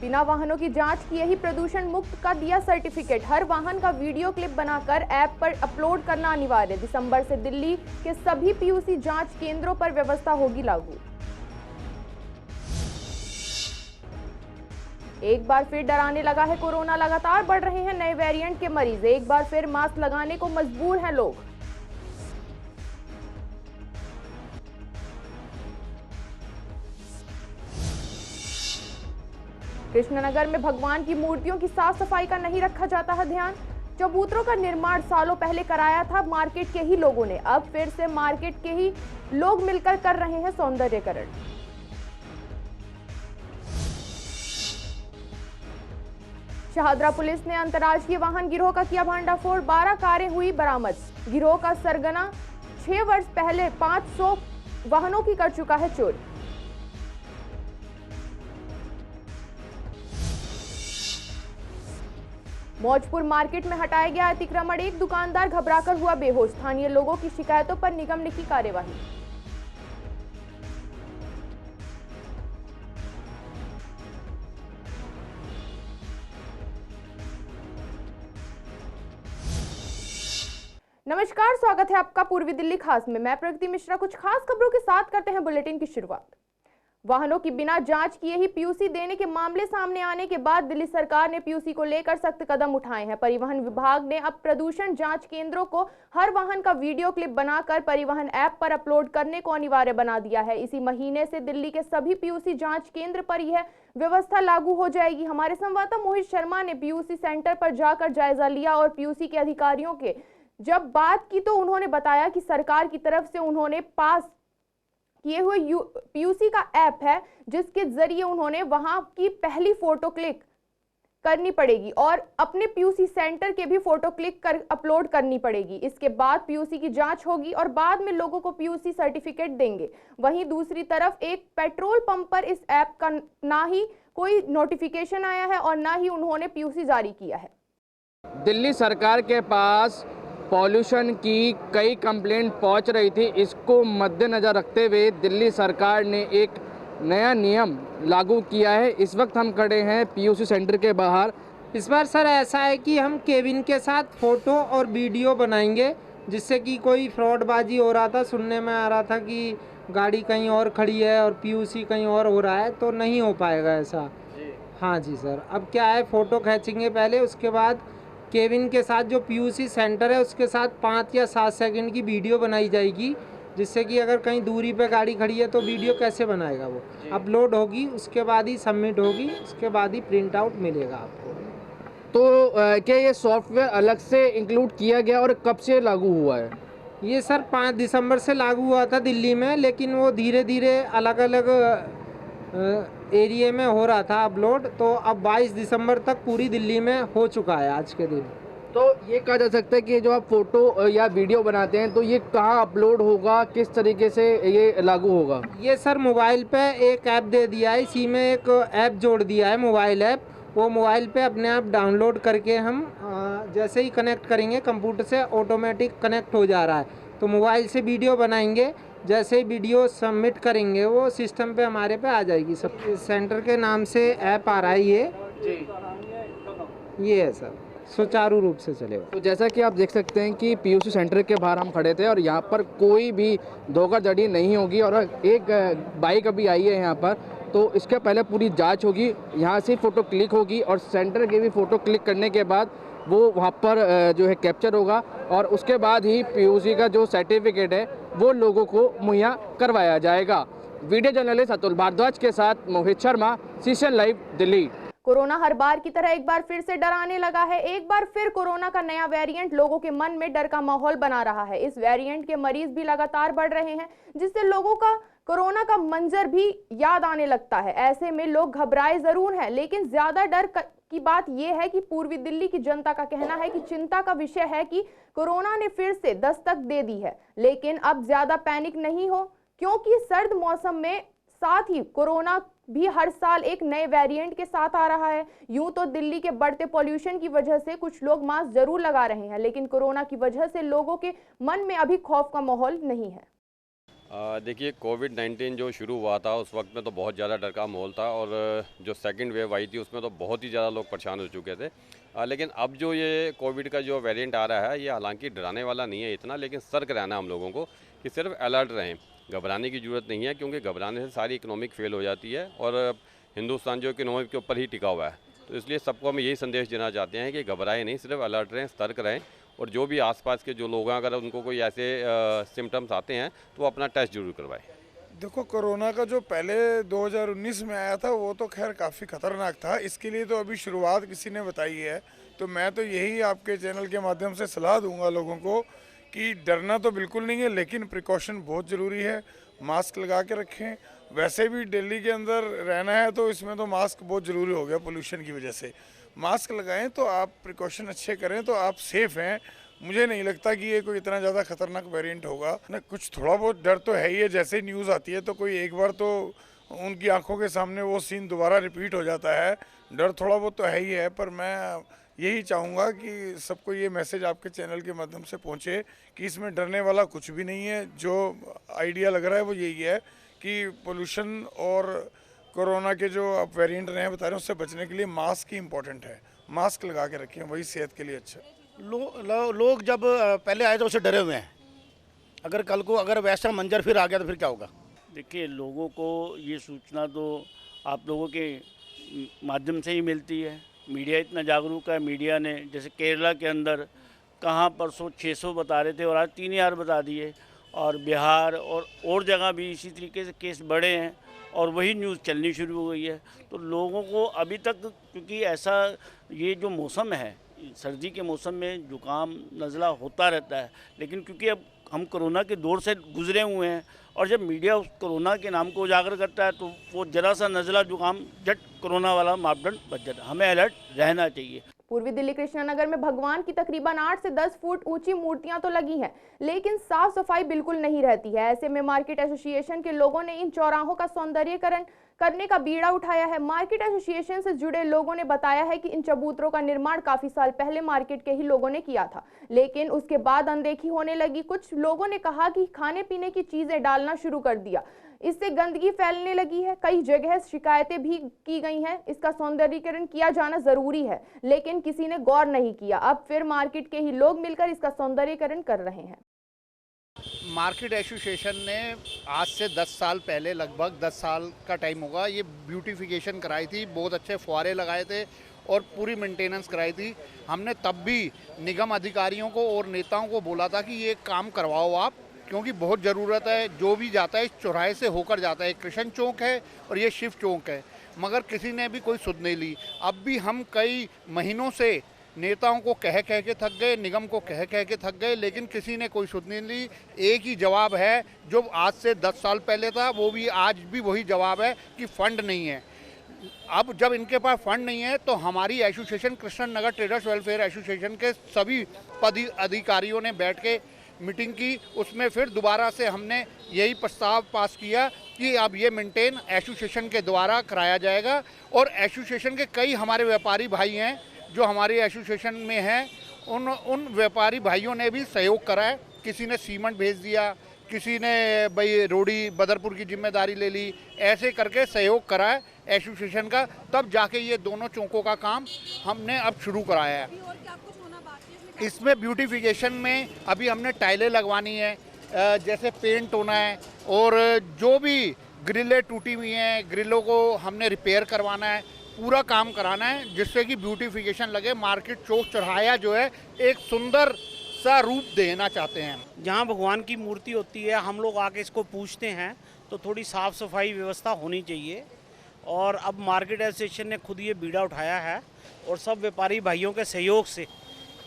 बिना वाहनों की जांच किए ही प्रदूषण मुक्त का दिया सर्टिफिकेट। हर वाहन का वीडियो क्लिप बनाकर ऐप पर अपलोड करना अनिवार्य। दिसंबर से दिल्ली के सभी पीयूसी जांच केंद्रों पर व्यवस्था होगी लागू। एक बार फिर डराने लगा है कोरोना, लगातार बढ़ रहे हैं नए वेरिएंट के मरीज। एक बार फिर मास्क लगाने को मजबूर हैं लोग। कृष्णनगर में भगवान की मूर्तियों की साफ सफाई का नहीं रखा जाता है ध्यान। चबूतरों का निर्माण सालों पहले कराया था मार्केट के ही लोगों ने। अब फिर से मार्केट के ही लोग मिलकर कर रहे हैं सौंदर्यकरण। शाहदरा पुलिस ने अंतर्राज्यीय वाहन गिरोह का किया भांडाफोड़। 12 कारें हुई बरामद। गिरोह का सरगना 6 वर्ष पहले 500 वाहनों की कर चुका है चोरी। मौजपुर मार्केट में हटाया गया अतिक्रमण। एक दुकानदार घबराकर हुआ बेहोश। स्थानीय लोगों की शिकायतों पर निगम ने की कार्यवाही। नमस्कार, स्वागत है आपका पूर्वी दिल्ली खास में। मैं प्रगति मिश्रा। कुछ खास खबरों के साथ करते हैं बुलेटिन की शुरुआत। वाहनों की बिना जांच किए ही पीयूसी देने के मामले सामने आने के बाद दिल्ली सरकार ने पीयूसी को लेकर सख्त कदम उठाए हैं। परिवहन विभाग ने अब प्रदूषण जांच केंद्रों को हर वाहन का वीडियो क्लिप बनाकर परिवहन ऐप पर अपलोड करने को अनिवार्य बना दिया है। इसी महीने से दिल्ली के सभी पीयूसी जांच केंद्र पर यह व्यवस्था लागू हो जाएगी। हमारे संवाददाता मोहित शर्मा ने पीयूसी सेंटर पर जाकर जायजा लिया और पीयूसी के अधिकारियों के जब बात की तो उन्होंने बताया कि सरकार की तरफ से उन्होंने पास किए हुए पीयूसी का ऐप है, जिसके जरिए उन्होंने वहां की पहली फोटो क्लिक करनी पड़ेगी और अपने पीयूसी सेंटर के भी फोटो क्लिक कर अपलोड करनी पड़ेगी। इसके बाद पीयूसी की जांच होगी और बाद में लोगों को पीयूसी सर्टिफिकेट देंगे। वहीं दूसरी तरफ एक पेट्रोल पंप पर इस ऐप का ना ही कोई नोटिफिकेशन आया है और ना ही उन्होंने पीयूसी जारी किया है। दिल्ली सरकार के पास पॉल्यूशन की कई कंप्लेंट पहुंच रही थी। इसको मद्देनज़र रखते हुए दिल्ली सरकार ने एक नया नियम लागू किया है। इस वक्त हम खड़े हैं पीयूसी सेंटर के बाहर। इस बार सर ऐसा है कि हम केबिन के साथ फ़ोटो और वीडियो बनाएंगे, जिससे कि कोई फ्रॉडबाजी हो रहा था, सुनने में आ रहा था कि गाड़ी कहीं और खड़ी है और पीयूसी कहीं और हो रहा है, तो नहीं हो पाएगा ऐसा। हाँ जी सर, अब क्या है, फ़ोटो खींचेंगे पहले, उसके बाद केबिन के साथ जो पीयूसी सेंटर है उसके साथ 5 या 7 सेकंड की वीडियो बनाई जाएगी, जिससे कि अगर कहीं दूरी पे गाड़ी खड़ी है तो वीडियो कैसे बनाएगा, वो अपलोड होगी, उसके बाद ही सबमिट होगी, उसके बाद ही प्रिंट आउट मिलेगा आपको। तो क्या ये सॉफ्टवेयर अलग से इंक्लूड किया गया और कब से लागू हुआ है? ये सर 5 दिसंबर से लागू हुआ था दिल्ली में, लेकिन वो धीरे धीरे अलग अलग एरिया में हो रहा था अपलोड। तो अब 22 दिसंबर तक पूरी दिल्ली में हो चुका है आज के दिन। तो ये कहा जा सकता है कि जो आप फोटो या वीडियो बनाते हैं तो ये कहाँ अपलोड होगा, किस तरीके से ये लागू होगा? ये सर मोबाइल पे एक ऐप दे दिया है, इसी में एक ऐप जोड़ दिया है, मोबाइल ऐप। वो मोबाइल पे अपने आप डाउनलोड करके हम जैसे ही कनेक्ट करेंगे कंप्यूटर से, ऑटोमेटिक कनेक्ट हो जा रहा है। तो मोबाइल से वीडियो बनाएंगे, जैसे ही वीडियो सबमिट करेंगे वो सिस्टम पे हमारे पे आ जाएगी। सब सेंटर के नाम से ऐप आ रहा है ये है सर, सुचारू रूप से चलेगा। तो जैसा कि आप देख सकते हैं कि पीयूसी सेंटर के बाहर हम खड़े थे और यहाँ पर कोई भी धोखाधड़ी नहीं होगी और एक बाइक अभी आई है यहाँ पर, तो इसके पहले पूरी जांच होगी। यहाँ से फ़ोटो क्लिक होगी और सेंटर के भी फ़ोटो क्लिक करने के बाद वो वहाँ पर जो है कैप्चर होगा और उसके बाद ही पीयूसी का जो सर्टिफिकेट है वो लोगों को मुहैया करवाया जाएगा। वीडियो जर्नलिस्ट अतुल भारद्वाज के साथ Mohit Sharma, CCN live, Delhi. Corona हर बार की तरह एक बार फिर से डराने लगा है। एक बार फिर कोरोना का नया वेरिएंट लोगों के मन में डर का माहौल बना रहा है। इस वेरिएंट के मरीज भी लगातार बढ़ रहे हैं, जिससे लोगों का कोरोना का मंजर भी याद आने लगता है। ऐसे में लोग घबराए जरूर हैं, लेकिन ज्यादा डर की बात यह है कि पूर्वी दिल्ली की जनता का कहना है कि चिंता का विषय है कि कोरोना ने फिर से दस्तक दे दी है। लेकिन अब ज्यादा पैनिक नहीं हो, क्योंकि सर्द मौसम में साथ ही कोरोना भी हर साल एक नए वेरिएंट के साथ आ रहा है। यूं तो दिल्ली के बढ़ते पॉल्यूशन की वजह से कुछ लोग मास्क जरूर लगा रहे हैं, लेकिन कोरोना की वजह से लोगों के मन में अभी खौफ का माहौल नहीं है। देखिए कोविड-19 जो शुरू हुआ था उस वक्त में तो बहुत ज़्यादा डर का माहौल था और जो सेकंड वेव आई थी उसमें तो बहुत ही ज़्यादा लोग परेशान हो चुके थे। लेकिन अब जो ये कोविड का जो वेरिएंट आ रहा है ये हालांकि डराने वाला नहीं है इतना, लेकिन सतर्क रहना हम लोगों को कि सिर्फ अलर्ट रहें। घबराने की ज़रूरत नहीं है क्योंकि घबराने से सारी इकोनॉमिक फेल हो जाती है और हिंदुस्तान जो इकोनॉमिक के ऊपर ही टिका हुआ है। तो इसलिए सबको हम यही संदेश देना चाहते हैं कि घबराएं नहीं, सिर्फ अलर्ट रहें, सतर्क रहें और जो भी आसपास के जो लोग हैं अगर उनको कोई ऐसे सिम्टम्स आते हैं तो वो अपना टेस्ट जरूर करवाएं। देखो कोरोना का जो पहले 2019 में आया था वो तो खैर काफ़ी ख़तरनाक था। इसके लिए तो अभी शुरुआत किसी ने बताई है, तो मैं तो यही आपके चैनल के माध्यम से सलाह दूंगा लोगों को कि डरना तो बिल्कुल नहीं है, लेकिन प्रिकॉशन बहुत ज़रूरी है। मास्क लगा के रखें। वैसे भी दिल्ली के अंदर रहना है तो इसमें तो मास्क बहुत ज़रूरी हो गया पोल्यूशन की वजह से। मास्क लगाएं तो आप प्रिकॉशन अच्छे करें तो आप सेफ़ हैं। मुझे नहीं लगता कि ये कोई इतना ज़्यादा खतरनाक वेरिएंट होगा ना। कुछ थोड़ा बहुत डर तो है ही है, जैसे न्यूज़ आती है तो कोई एक बार तो उनकी आंखों के सामने वो सीन दोबारा रिपीट हो जाता है। डर थोड़ा बहुत तो है ही है, पर मैं यही चाहूँगा कि सबको ये मैसेज आपके चैनल के माध्यम से पहुँचे कि इसमें डरने वाला कुछ भी नहीं है। जो आइडिया लग रहा है वो यही है कि पोल्यूशन और कोरोना के जो आप वेरिएंट रहे हैं बता रहे हैं उससे बचने के लिए मास्क ही इम्पोर्टेंट है। मास्क लगा के रखें, वही सेहत के लिए अच्छा। लोग जब पहले आए तो उससे डरे हुए हैं। अगर कल को अगर वैसा मंजर फिर आ गया तो फिर क्या होगा? देखिए लोगों को ये सूचना तो आप लोगों के माध्यम से ही मिलती है। मीडिया इतना जागरूक है। मीडिया ने जैसे केरला के अंदर कहाँ परसों 600 बता रहे थे और आज 3000 बता दिए, और बिहार और जगह भी इसी तरीके से केस बढ़े हैं और वही न्यूज़ चलनी शुरू हो गई है। तो लोगों को अभी तक, क्योंकि ऐसा ये जो मौसम है सर्दी के मौसम में जुकाम नज़ला होता रहता है, लेकिन क्योंकि अब हम कोरोना के दौर से गुजरे हुए हैं और जब मीडिया उस कोरोना के नाम को उजागर करता है तो वो जरा सा नज़ला जुकाम झट कोरोना वाला मापदंड बच जाता है। हमें अलर्ट रहना चाहिए। पूर्वी दिल्ली कृष्णानगर में भगवान की तकरीबन 8 से 10 फुट ऊंची मूर्तियां तो लगी हैं, लेकिन साफ सफाई बिल्कुल नहीं रहती है। ऐसे में मार्केट एसोसिएशन के लोगों ने इन चौराहों का सौंदर्यीकरण करने का बीड़ा उठाया है। मार्केट एसोसिएशन से जुड़े लोगों ने बताया है कि इन चबूतरों का निर्माण काफी साल पहले मार्केट के ही लोगों ने किया था, लेकिन उसके बाद अनदेखी होने लगी। कुछ लोगों ने कहा कि खाने पीने की चीजें डालना शुरू कर दिया, इससे गंदगी फैलने लगी है। कई जगह शिकायतें भी की गई हैं। इसका सौंदर्यीकरण किया जाना जरूरी है, लेकिन किसी ने गौर नहीं किया। अब फिर मार्केट के ही लोग मिलकर इसका सौंदर्यीकरण कर रहे हैं। मार्केट एसोसिएशन ने आज से 10 साल पहले, लगभग 10 साल का टाइम होगा, ये ब्यूटिफिकेशन कराई थी। बहुत अच्छे फुहारे लगाए थे और पूरी मेंटेनेंस कराई थी। हमने तब भी निगम अधिकारियों को और नेताओं को बोला था कि ये काम करवाओ आप, क्योंकि बहुत ज़रूरत है। जो भी जाता है इस चौराहे से होकर जाता है। कृष्ण चौक है और ये शिव चौक है, मगर किसी ने भी कोई सुध नहीं ली। अब भी हम कई महीनों से नेताओं को कह के थक गए, निगम को कह के थक गए, लेकिन किसी ने कोई सुध नहीं ली। एक ही जवाब है जो आज से 10 साल पहले था, वो भी आज भी वही जवाब है कि फंड नहीं है। अब जब इनके पास फंड नहीं है तो हमारी association Krishnanagar traders welfare association के सभी अधिकारियों ने बैठ के मीटिंग की। उसमें फिर दोबारा से हमने यही प्रस्ताव पास किया कि अब ये मेंटेन एसोसिएशन के द्वारा कराया जाएगा। और एसोसिएशन के कई हमारे व्यापारी भाई हैं जो हमारे एसोसिएशन में हैं, उन व्यापारी भाइयों ने भी सहयोग करा है। किसी ने सीमेंट भेज दिया, किसी ने भाई रोड़ी बदरपुर की जिम्मेदारी ले ली, ऐसे करके सहयोग करा है एसोसिएशन का। तब जाके ये दोनों चौकों का काम हमने अब शुरू कराया है। इसमें ब्यूटिफिकेशन में अभी हमने टाइलें लगवानी है, जैसे पेंट होना है, और जो भी ग्रिलें टूटी हुई हैं ग्रिलों को हमने रिपेयर करवाना है। पूरा काम कराना है जिससे कि ब्यूटिफिकेशन लगे। मार्केट चौक चौराहा जो है एक सुंदर सा रूप देना चाहते हैं। जहाँ भगवान की मूर्ति होती है हम लोग आके इसको पूछते हैं तो थोड़ी साफ़ सफाई व्यवस्था होनी चाहिए। और अब मार्केट एसोसिएशन ने खुद ये बीड़ा उठाया है और सब व्यापारी भाइयों के सहयोग से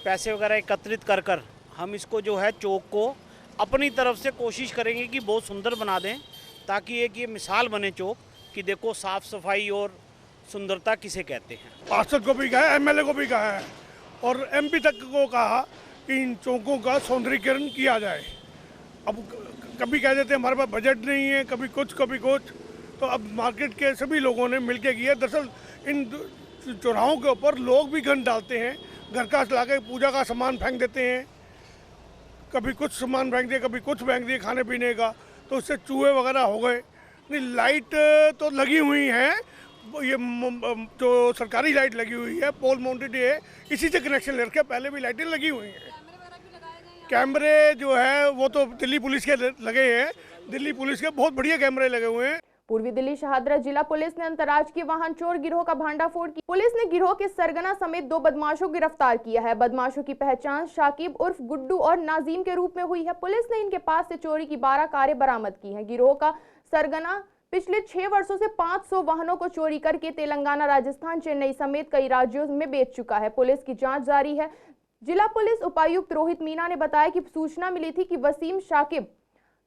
पैसे वगैरह एकत्रित कर कर हम इसको जो है चौक को अपनी तरफ से कोशिश करेंगे कि बहुत सुंदर बना दें, ताकि एक ये मिसाल बने चौक कि देखो साफ़ सफाई और सुंदरता किसे कहते हैं। पार्षद को भी कहा, एमएलए को भी कहा है और एमपी तक को कहा कि इन चौकों का सौंदर्यीकरण किया जाए। अब कभी कह देते हैं हमारे पास बजट नहीं है, कभी कुछ कभी कुछ, तो अब मार्केट के सभी लोगों ने मिलकर किया। दरअसल इन चौराहों के ऊपर लोग भी गंद डालते हैं, घर का लाके पूजा का सामान फेंक देते हैं, कभी कुछ सामान फेंक दिया, कभी कुछ फेंक दिया खाने पीने का। तो उससे चूहे वगैरह हो गए। नहीं, लाइट तो लगी हुई है, ये जो सरकारी लाइट लगी हुई है, पोल माउंटेड है, इसी से कनेक्शन ले रखे, पहले भी लाइटें लगी हुई हैं। कैमरे जो है वो तो दिल्ली पुलिस के लगे हैं, दिल्ली पुलिस के बहुत बढ़िया कैमरे लगे हुए हैं। पूर्वी दिल्ली शहादरा जिला पुलिस ने अंतर्राज्यीय वाहन चोर गिरोह का भांडाफोड़ किया। पुलिस ने गिरोह के सरगना समेत 2 बदमाशों को गिरफ्तार किया है। बदमाशों की पहचान शाकिब उर्फ गुड्डू और नाजीम के रूप में हुई है। पुलिस ने इनके पास से चोरी की 12 कारें बरामद की हैं। गिरोह का सरगना पिछले 6 वर्षों से 500 वाहनों को चोरी करके तेलंगाना, राजस्थान, चेन्नई समेत कई राज्यों में बेच चुका है। पुलिस की जांच जारी है। जिला पुलिस उपायुक्त रोहित मीना ने बताया कि सूचना मिली थी कि वसीम शाकिब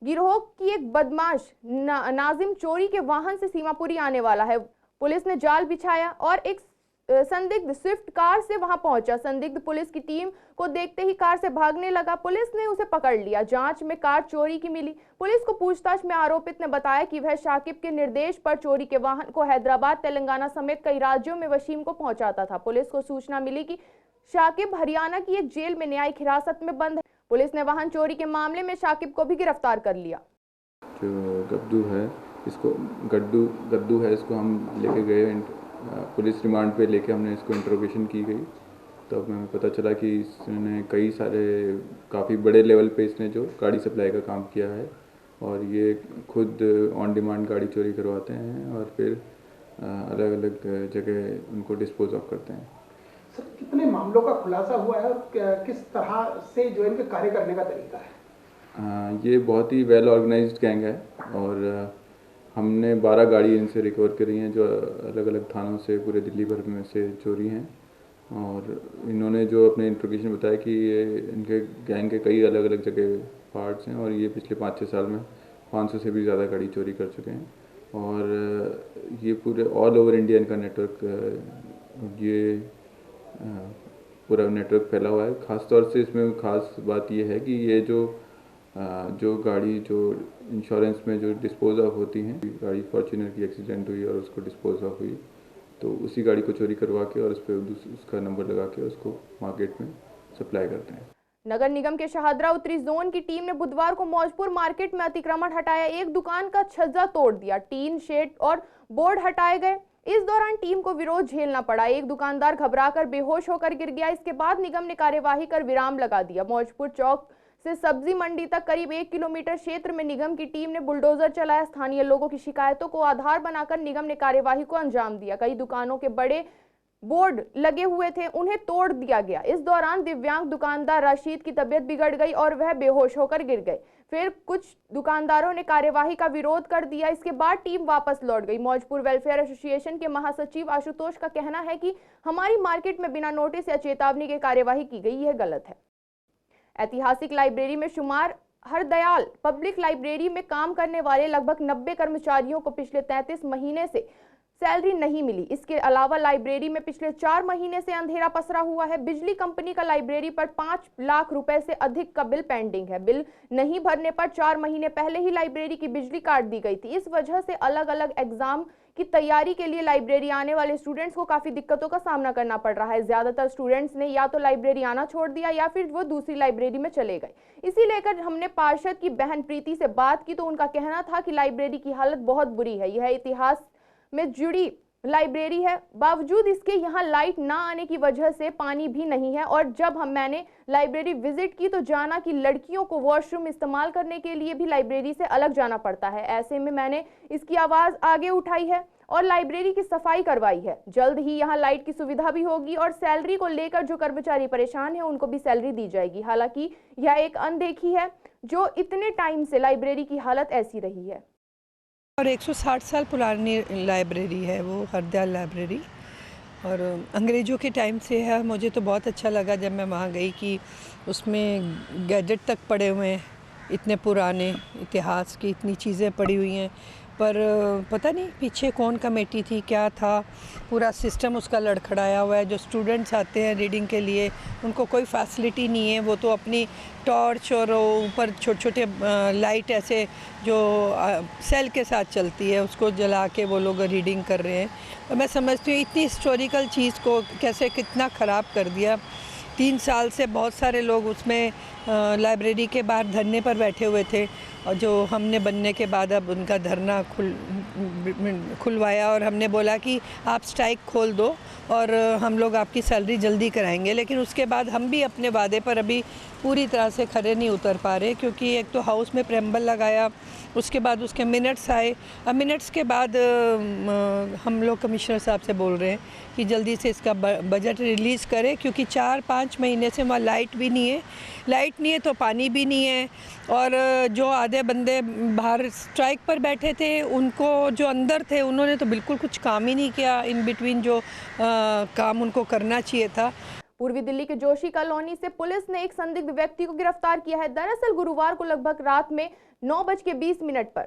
गिरोह की एक बदमाश नाजिम चोरी के वाहन से सीमापुरी आने वाला है। पुलिस ने जाल बिछाया और एक संदिग्ध स्विफ्ट कार से वहां पहुंचा। संदिग्ध पुलिस की टीम को देखते ही कार से भागने लगा। पुलिस ने उसे पकड़ लिया। जांच में कार चोरी की मिली। पुलिस को पूछताछ में आरोपित ने बताया कि वह शाकिब के निर्देश पर चोरी के वाहन को हैदराबाद, तेलंगाना समेत कई राज्यों में वसीम को पहुंचाता था। पुलिस को सूचना मिली कि शाकिब हरियाणा की एक जेल में न्यायिक हिरासत में बंद है। पुलिस ने वाहन चोरी के मामले में शाकिब को भी गिरफ्तार कर लिया। जो गद्दू है, इसको गद्दू है, इसको हम लेके गए पुलिस रिमांड पे लेके हमने इसको इंट्रोगेशन की गई। तब हमें पता चला कि इसने कई सारे काफ़ी बड़े लेवल पे इसने जो गाड़ी सप्लाई का काम किया है और ये खुद ऑन डिमांड गाड़ी चोरी करवाते हैं और फिर अलग अलग जगह उनको डिस्पोज ऑफ करते हैं। सर, कितने मामलों का खुलासा हुआ है और किस तरह से जो इनके कार्य करने का तरीका है? ये बहुत ही वेल ऑर्गेनाइज्ड गैंग है और हमने 12 गाड़ी इनसे रिकवर करी हैं जो अलग अलग थानों से पूरे दिल्ली भर में से चोरी हैं। और इन्होंने जो अपने इंट्रोगेशन बताया कि ये इनके गैंग के कई अलग अलग जगह पार्ट्स हैं और ये पिछले 5-6 साल में 500 से भी ज़्यादा गाड़ी चोरी कर चुके हैं। और ये पूरे ऑल ओवर इंडिया इनका नेटवर्क ये पूरा नेटवर्क फैला हुआ है। ख़ास तौर से इसमें ख़ास बात यह है कि ये जो गाड़ी जो इंश्योरेंस में जो डिस्पोज ऑफ होती हैं, गाड़ी फॉर्च्यूनर की एक्सीडेंट हुई और उसको डिस्पोज ऑफ हुई तो उसी गाड़ी को चोरी करवा के और उस पर उसका नंबर लगा के उसको मार्केट में सप्लाई करते हैं। नगर निगम के शहादरा उत्तरी जोन की टीम ने बुधवार को मौजपुर मार्केट में अतिक्रमण हटाया। एक दुकान का छज्जा तोड़ दिया, टीन शेड और बोर्ड हटाए गए। इस दौरान टीम को विरोध झेलना पड़ा। एक दुकानदार घबराकर बेहोश होकर गिर गया। इसके बाद निगम ने कार्यवाही कर विराम लगा दिया। मौजपुर चौक से सब्जी मंडी तक करीब 1 किलोमीटर क्षेत्र में निगम की टीम ने बुलडोजर चलाया। स्थानीय लोगों की शिकायतों को आधार बनाकर निगम ने कार्यवाही को अंजाम दिया। कई दुकानों के बड़े बोर्ड लगे हुए थे, उन्हें तोड़ दिया गया। इस दौरान दिव्यांग दुकानदार रशीद की तबीयत बिगड़ गई और वह बेहोश होकर गिर गए। फिर कुछ दुकानदारों ने कार्यवाही का विरोध कर दिया। इसके बाद टीम वापस लौट गई। मौजपुर वेलफेयर एसोसिएशन के महासचिव आशुतोष का कहना है कि हमारी मार्केट में बिना नोटिस या चेतावनी के कार्यवाही की गई, यह गलत है। ऐतिहासिक लाइब्रेरी में शुमार हरदयाल पब्लिक लाइब्रेरी में काम करने वाले लगभग 90 कर्मचारियों को पिछले 33 महीने से सैलरी नहीं मिली। इसके अलावा लाइब्रेरी में पिछले 4 महीने से अंधेरा पसरा हुआ है। बिजली कंपनी का लाइब्रेरी पर 5 लाख रुपए से अधिक का बिल पेंडिंग है। बिल नहीं भरने पर 4 महीने पहले ही लाइब्रेरी की बिजली काट दी गई थी। इस वजह से अलग अलग एग्जाम की तैयारी के लिए लाइब्रेरी आने वाले स्टूडेंट्स को काफी दिक्कतों का सामना करना पड़ रहा है। ज्यादातर स्टूडेंट्स ने या तो लाइब्रेरी आना छोड़ दिया या फिर वो दूसरी लाइब्रेरी में चले गए। इसी लेकर हमने पार्षद की बहन प्रीति से बात की तो उनका कहना था कि लाइब्रेरी की हालत बहुत बुरी है। यह इतिहास में जुड़ी लाइब्रेरी है, बावजूद इसके यहाँ लाइट ना आने की वजह से पानी भी नहीं है। और जब मैंने लाइब्रेरी विजिट की तो जाना कि लड़कियों को वॉशरूम इस्तेमाल करने के लिए भी लाइब्रेरी से अलग जाना पड़ता है। ऐसे में मैंने इसकी आवाज़ आगे उठाई है और लाइब्रेरी की सफाई करवाई है। जल्द ही यहाँ लाइट की सुविधा भी होगी और सैलरी को लेकर जो कर्मचारी परेशान है उनको भी सैलरी दी जाएगी। हालांकि यह एक अनदेखी है जो इतने टाइम से लाइब्रेरी की हालत ऐसी रही है। और 160 साल पुरानी लाइब्रेरी है वो हरदयाल लाइब्रेरी और अंग्रेज़ों के टाइम से है। मुझे तो बहुत अच्छा लगा जब मैं वहाँ गई कि उसमें गैजेट तक पड़े हुए हैं, इतने पुराने इतिहास की इतनी चीज़ें पड़ी हुई हैं। पर पता नहीं पीछे कौन कमेटी थी, क्या था, पूरा सिस्टम उसका लड़खड़ाया हुआ है। जो स्टूडेंट्स आते हैं रीडिंग के लिए उनको कोई फैसिलिटी नहीं है। वो तो अपनी टॉर्च और ऊपर छोटे छोटे लाइट ऐसे जो सेल के साथ चलती है उसको जला के वो लोग रीडिंग कर रहे हैं। और मैं समझती हूँ इतनी हिस्टोरिकल चीज़ को कैसे कितना ख़राब कर दिया। 3 साल से बहुत सारे लोग उसमें लाइब्रेरी के बाहर धरने पर बैठे हुए थे और जो हमने बनने के बाद अब उनका धरना खुलवाया और हमने बोला कि आप स्ट्राइक खोल दो और हम लोग आपकी सैलरी जल्दी कराएंगे। लेकिन उसके बाद हम भी अपने वादे पर अभी पूरी तरह से खरे नहीं उतर पा रहे, क्योंकि एक तो हाउस में प्रेम्बल लगाया, उसके बाद उसके मिनट्स आए। अब मिनट्स के बाद हम लोग कमिश्नर साहब से बोल रहे हैं कि जल्दी से इसका बजट रिलीज़ करें, क्योंकि 4-5 महीने से वहाँ लाइट भी नहीं है, लाइट नहीं है तो पानी भी नहीं है। और जो आधे बंदे बाहर स्ट्राइक पर बैठे थे, उनको जो अंदर थे उन्होंने तो बिल्कुल कुछ काम ही नहीं किया इन बिटवीन जो काम उनको करना चाहिए था। पूर्वी दिल्ली के जोशी कॉलोनी से पुलिस ने एक संदिग्ध व्यक्ति को गिरफ्तार किया है। दरअसल गुरुवार को लगभग रात में 9:20 पर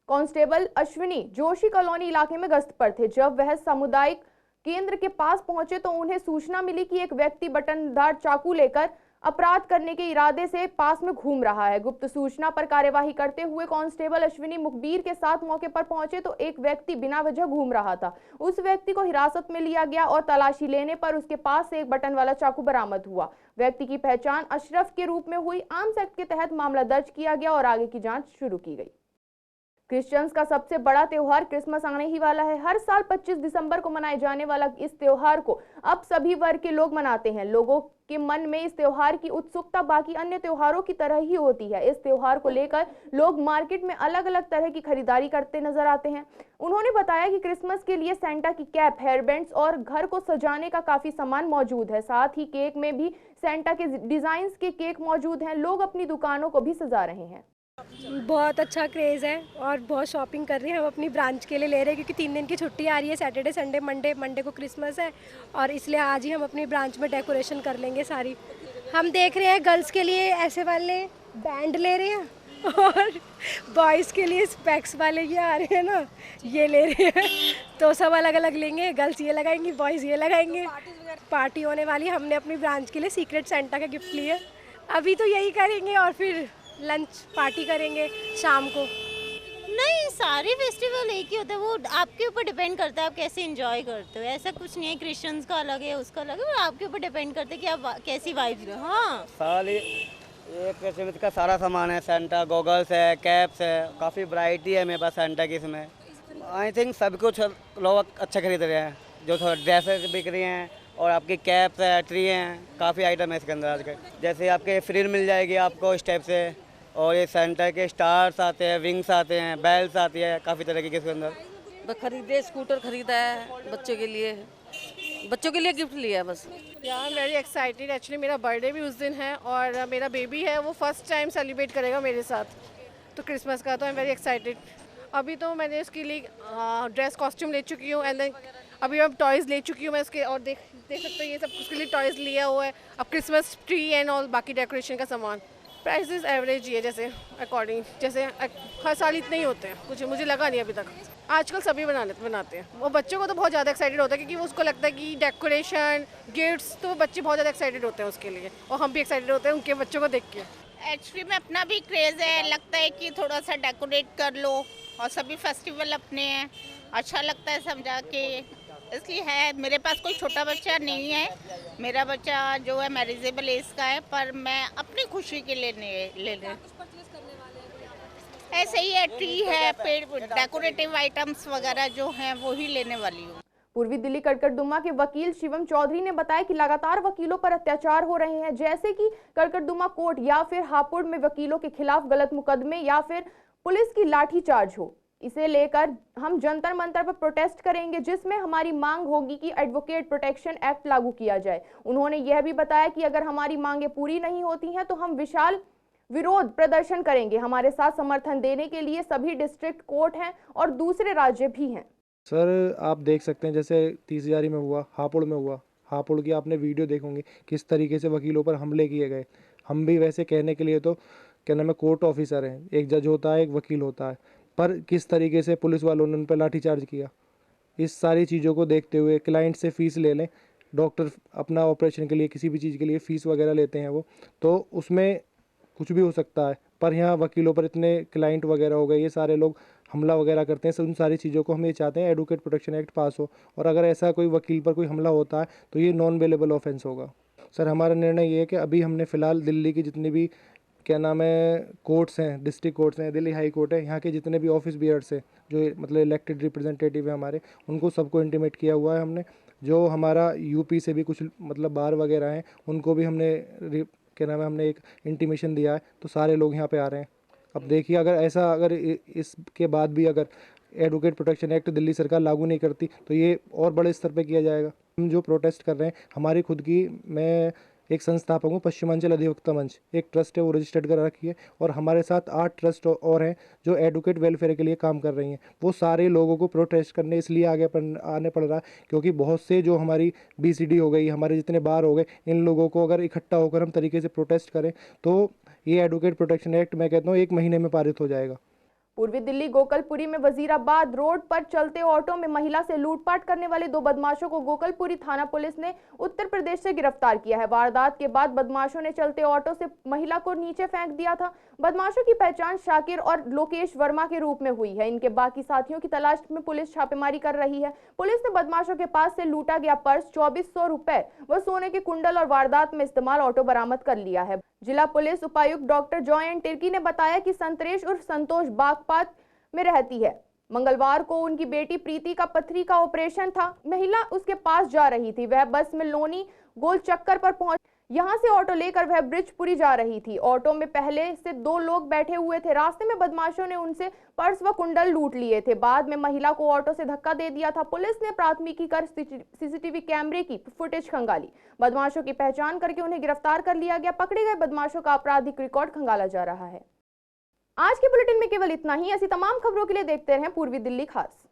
कांस्टेबल अश्विनी जोशी कॉलोनी इलाके में गश्त पर थे। जब वह सामुदायिक केंद्र के पास पहुंचे तो उन्हें सूचना मिली कि एक व्यक्ति बटनदार चाकू लेकर अपराध करने के इरादे से पास में घूम रहा है। गुप्त सूचना पर कार्यवाही करते हुए कांस्टेबल अश्विनी मुखबिर के साथ मौके पर पहुंचे तो एक व्यक्ति बिना वजह घूम रहा था। उस व्यक्ति को हिरासत में लिया गया और तलाशी लेने पर उसके पास से एक बटन वाला चाकू बरामद हुआ। व्यक्ति की पहचान अशरफ के रूप में हुई। आर्म्स एक्ट के तहत मामला दर्ज किया गया और आगे की जांच शुरू की गई। क्रिश्चियंस का सबसे बड़ा त्योहार क्रिसमस आने ही वाला है। हर साल 25 दिसंबर को मनाए जाने वाला इस त्योहार को अब सभी वर्ग के लोग मनाते हैं। लोगों के मन में इस त्योहार की उत्सुकता बाकी अन्य त्योहारों की तरह ही होती है। इस त्योहार को लेकर लोग मार्केट में अलग अलग तरह की खरीदारी करते नजर आते हैं। उन्होंने बताया कि क्रिसमस के लिए सेंटा की कैप, हेयर बैंड्स और घर को सजाने का काफी सामान मौजूद है। साथ ही केक में भी सेंटा के डिजाइन के केक मौजूद हैं। लोग अपनी दुकानों को भी सजा रहे हैं। बहुत अच्छा क्रेज़ है और बहुत शॉपिंग कर रहे हैं। हम अपनी ब्रांच के लिए ले रहे हैं क्योंकि 3 दिन की छुट्टी आ रही है, सैटरडे, संडे, मंडे को क्रिसमस है और इसलिए आज ही हम अपनी ब्रांच में डेकोरेशन कर लेंगे सारी। हम देख रहे हैं गर्ल्स के लिए ऐसे वाले बैंड ले रहे हैं और बॉयज़ के लिए स्पेक्स वाले ये आ रहे हैं ना, ये ले रहे हैं। तो सब अलग अलग लेंगे, गर्ल्स ये लगाएंगी, बॉयज़ ये लगाएंगे। पार्टी होने वाली, हमने अपनी ब्रांच के लिए सीक्रेट सेंटा का गिफ्ट लिए। अभी तो यही करेंगे और फिर लंच पार्टी करेंगे शाम को। नहीं, सारे फेस्टिवल एक ही होते हैं, वो आपके ऊपर डिपेंड करता है आप कैसे एंजॉय करते हो। ऐसा कुछ नहीं है क्रिश्चियंस का अलग है, उसका अलग है, आपके ऊपर डिपेंड करता है कि आप कैसी वाइब। हाँ, साल ये क्रिसमस का सारा सामान है, सेंटा गॉगल्स है, कैप्स है, काफ़ी वैरायटी है मेरे पास सेंटा की। इसमें आई थिंक सब कुछ लोग अच्छा खरीद रहे हैं, जो ड्रेसेस बिक रही हैं और आपकी कैप्स है, ट्री हैं, काफ़ी आइटम है इसके अंदर आज के। जैसे आपके फ्रिल मिल जाएगी आपको इस टाइप से, और ये सेंटा के स्टार्स आते हैं, विंग्स आते हैं, बेल्स आती है, काफ़ी तरह की इसके अंदर। खरीदे, स्कूटर खरीदा है बच्चों के लिए गिफ्ट लिया बस। I am very excited. Actually मेरा बर्थडे भी उस दिन है और मेरा बेबी है, वो फर्स्ट टाइम सेलिब्रेट करेगा मेरे साथ तो क्रिसमस का, तो आई एम वेरी एक्साइटेड। अभी तो मैंने उसके लिए ड्रेस कॉस्ट्यूम ले चुकी हूँ एंड देन अभी अब टॉयज़ ले चुकी हूँ मैं उसके, और देख सकते हो ये सब उसके लिए टॉयज़ लिया हुआ है। अब क्रिसमस ट्री एंड ऑल बाकी डेकोरेशन का सामान। प्राइसेस एवरेज ही है, जैसे अकॉर्डिंग, जैसे हर साल इतने ही होते हैं, कुछ मुझे लगा नहीं अभी तक। आजकल सभी बनाते हैं। वो बच्चों को तो बहुत ज़्यादा एक्साइटेड होता है क्योंकि उसको लगता है कि डेकोरेशन, गिफ्ट्स, तो बच्चे बहुत ज़्यादा एक्साइटेड होते हैं उसके लिए और हम भी एक्साइटेड होते हैं उनके बच्चों को देख के। एक्चुअली में अपना भी क्रेज़ है, लगता है कि थोड़ा सा डेकोरेट कर लो और सभी फेस्टिवल अपने हैं, अच्छा लगता है समझा के, इसलिए है। मेरे पास कोई छोटा बच्चा नहीं है, मेरा बच्चा जो है मैरिजेबल एज का है, पर मैं अपनी खुशी के लिए लेने ऐसे ही है, ट्री है, पेड़, डेकोरेटिव आइटम्स वगैरह जो हैं वो ही लेने वाली हूँ। पूर्वी दिल्ली कड़कड़दुमा के वकील शिवम चौधरी ने बताया कि लगातार वकीलों पर अत्याचार हो रहे हैं, जैसे कि कड़कड़दुमा कोर्ट या फिर हापुड़ में वकीलों के खिलाफ गलत मुकदमे या फिर पुलिस की लाठीचार्ज हो। इसे लेकर हम जंतर मंतर पर प्रोटेस्ट करेंगे, जिसमें हमारी मांग होगी कि एडवोकेट प्रोटेक्शन एक्ट लागू किया जाए। उन्होंने यह भी बताया कि अगर हमारी मांगें पूरी नहीं होती हैं तो हम विशाल विरोध प्रदर्शन करेंगे। हमारे साथ समर्थन देने के लिए सभी डिस्ट्रिक्ट कोर्ट हैं और दूसरे राज्य भी हैं। सर, आप देख सकते हैं जैसे 30,000 में हुआ, हापुड़ में हुआ, हापुड़ की आपने वीडियो देखोगे किस तरीके से वकीलों पर हमले किए गए। हम भी वैसे कहने के लिए तो क्या नाम है, कोर्ट ऑफिसर हैं, एक जज होता है, एक वकील होता है, पर किस तरीके से पुलिस वालों ने उन पर लाठीचार्ज किया। इस सारी चीज़ों को देखते हुए क्लाइंट से फ़ीस ले लें, डॉक्टर अपना ऑपरेशन के लिए किसी भी चीज़ के लिए फ़ीस वगैरह लेते हैं वो, तो उसमें कुछ भी हो सकता है। पर यहाँ वकीलों पर इतने क्लाइंट वगैरह हो गए, ये सारे लोग हमला वगैरह करते हैं। उन सारी चीज़ों को हम ये चाहते हैं एडवोकेट प्रोटेक्शन एक्ट पास हो, और अगर ऐसा कोई वकील पर कोई हमला होता है तो ये नॉन बेलेबल ऑफेंस होगा। सर, हमारा निर्णय ये है कि अभी हमने फ़िलहाल दिल्ली की जितनी भी क्या नाम है कोर्ट्स हैं, डिस्ट्रिक्ट कोर्ट्स हैं, दिल्ली हाई कोर्ट है, यहाँ के जितने भी ऑफिस बियर्स हैं जो मतलब इलेक्टेड रिप्रेजेंटेटिव है हमारे, उनको सबको इंटीमेट किया हुआ है हमने। जो हमारा यूपी से भी कुछ मतलब बार वगैरह हैं उनको भी हमने क्या नाम है हमने एक इंटीमेशन दिया है, तो सारे लोग यहाँ पे आ रहे हैं। अब देखिए अगर इसके बाद भी अगर एडवोकेट प्रोटेक्शन एक्ट दिल्ली सरकार लागू नहीं करती तो ये और बड़े स्तर पे किया जाएगा। हम जो प्रोटेस्ट कर रहे हैं हमारी खुद की, मैं एक संस्थापक हूँ, पश्चिमांचल अधिवक्ता मंच एक ट्रस्ट है, वो रजिस्टर्ड कर रखी है, और हमारे साथ 8 ट्रस्ट और हैं जो एडवोकेट वेलफेयर के लिए काम कर रही हैं। वो सारे लोगों को प्रोटेस्ट करने इसलिए आने पड़ रहा है क्योंकि बहुत से जो हमारी BCD हो गई, हमारे जितने बार हो गए, इन लोगों को अगर इकट्ठा होकर हम तरीके से प्रोटेस्ट करें तो ये एडवोकेट प्रोटेक्शन एक्ट मैं कहता हूँ 1 महीने में पारित हो जाएगा। पूर्वी दिल्ली गोकलपुरी में वजीराबाद रोड पर चलते ऑटो में महिला से लूटपाट करने वाले 2 बदमाशों को गोकलपुरी थाना पुलिस ने उत्तर प्रदेश से गिरफ्तार किया है। वारदात के बाद बदमाशों ने चलते ऑटो से महिला को नीचे फेंक दिया था। बदमाशों की पहचान शाकिर और लोकेश वर्मा के रूप में हुई है। इनके बाकी साथियों की तलाश में पुलिस छापेमारी कर रही है। पुलिस ने बदमाशों के पास से लूटा गया पर्स, 2400 रुपए व सोने के कुंडल और वारदात में इस्तेमाल ऑटो बरामद कर लिया है। जिला पुलिस उपायुक्त डॉक्टर जॉय एन टिर्की ने बताया कि संतरेश उर्फ संतोष बागपात में रहती है। मंगलवार को उनकी बेटी प्रीति का पथरी का ऑपरेशन था। महिला उसके पास जा रही थी। वह बस में लोनी गोल चक्कर पर पहुंच, यहां से ऑटो लेकर वह ब्रिजपुरी जा रही थी। ऑटो में पहले से 2 लोग बैठे हुए थे। रास्ते में बदमाशों ने उनसे पर्स व कुंडल लूट लिए थे। बाद में महिला को ऑटो से धक्का दे दिया था। पुलिस ने प्राथमिकी कर CCTV कैमरे की फुटेज खंगाली। बदमाशों की पहचान करके उन्हें गिरफ्तार कर लिया गया। पकड़े गए बदमाशों का आपराधिक रिकॉर्ड खंगाला जा रहा है। आज के बुलेटिन में केवल इतना ही। ऐसी तमाम खबरों के लिए देखते रहें पूर्वी दिल्ली खास।